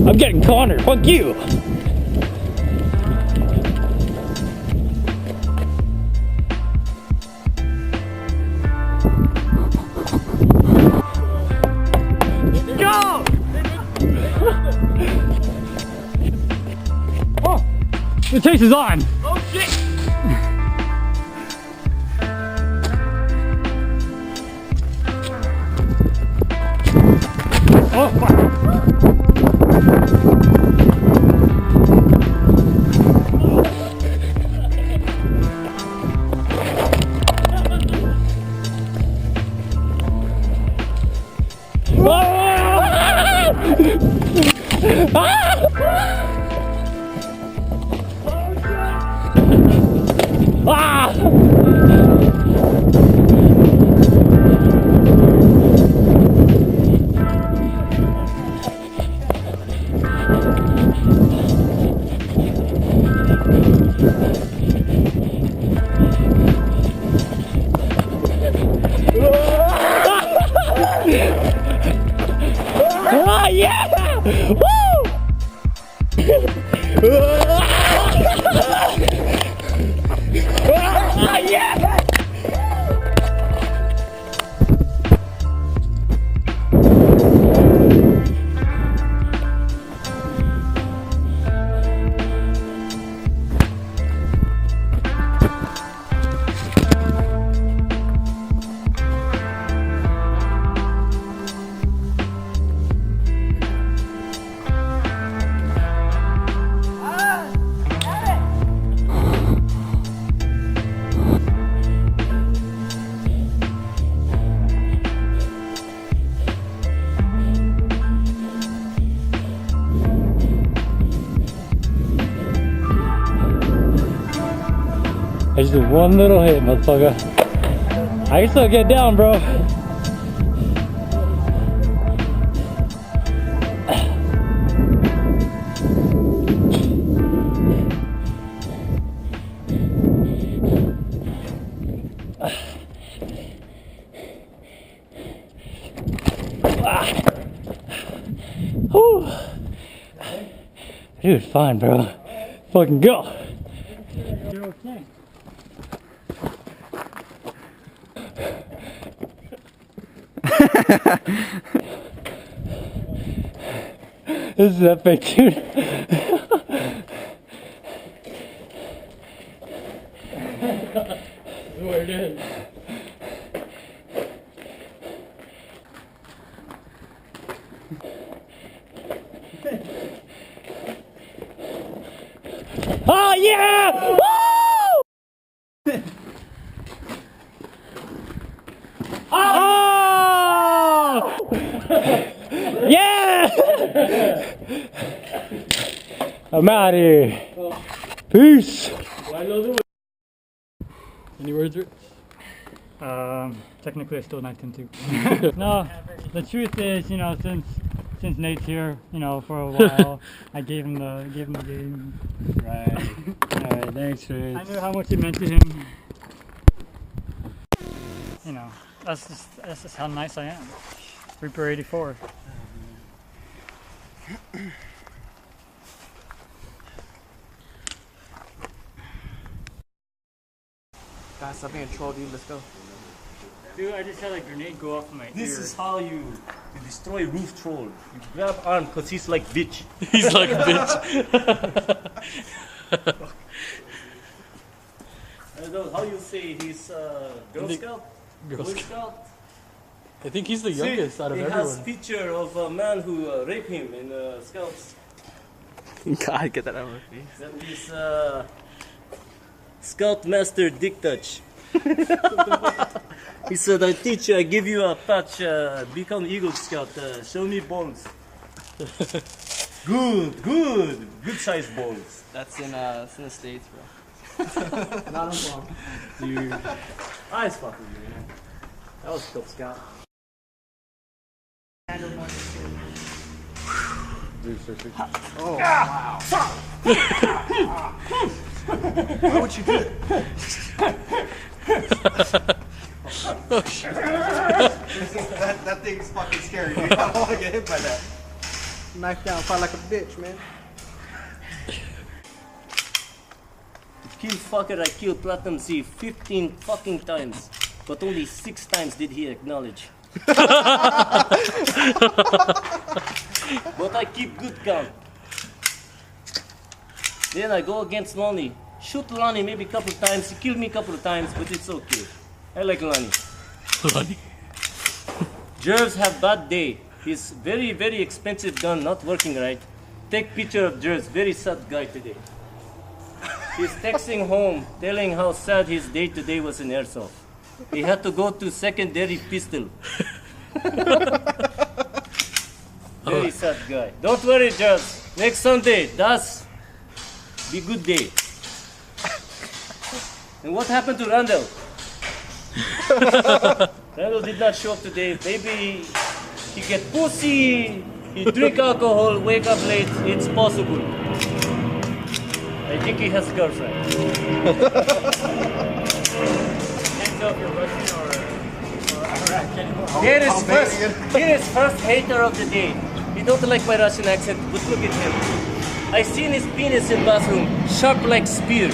I'm getting cornered. Fuck you. Go! Oh, the chase is on. Oh shit! Oh fuck! Yeah! Woo! Yeah! I just did one little hit, motherfucker. I can still get down, bro. Dude, fine, bro. Fucking go. You're okay. This is epic, dude. Where it is. Oh yeah! Woo! Oh! Yeah! I'm out of here. Peace. Any words, Rich? Technically I still 9-10-2. No, the truth is, you know, since Nate's here, you know, for a while, I gave him the game. Right. Alright, thanks, Rich. I knew how much it meant to him. You know, that's just how nice I am. Reaper 84. Got something in troll, dude. Let's go. Dude, I just had a grenade go off my ear. This is how you destroy roof troll. You grab arm because he's like bitch. He's like bitch. I don't know how you say he's Girl Scout? Girl Boy Scout. Scout? I think he's the youngest out of everyone. everyone. He has picture of a man who raped him in Scouts. God, get that out of my face. That is Scoutmaster Dick Touch. He said, I teach you, I give you a patch, become Eagle Scout, show me balls. Good size balls. That's in the States, bro. Not in Guam. Dude. I was fucking you, man. That was Cub Scout. Oh, wow. Why would you do it? that thing's fucking scary, dude. I don't want to get hit by that. Knife down, fight like a bitch, man. Kill fucker, I killed Platinum Z 15 fucking times, but only 6 times did he acknowledge. But I keep good count. Then I go against Lonnie. Shoot Lonnie maybe a couple times. He killed me a couple of times, but it's okay. I like Lonnie. Lonnie. Jervs have bad day. His very, very expensive gun not working right. Take picture of Jervs, very sad guy today. He's texting home, telling how sad his day today was in Airsoft. He had to go to secondary pistol. Very sad guy. Don't worry, Jervs. Next Sunday, that's be good day. And what happened to Randall? Randall did not show up today. Maybe he get pussy, he drink alcohol, wake up late. It's possible. I think he has a girlfriend. Can't tell if you're Russian or Iraq anymore. Here is first hater of the day. He don't like my Russian accent, but look at him. I seen his penis in bathroom, sharp like spear.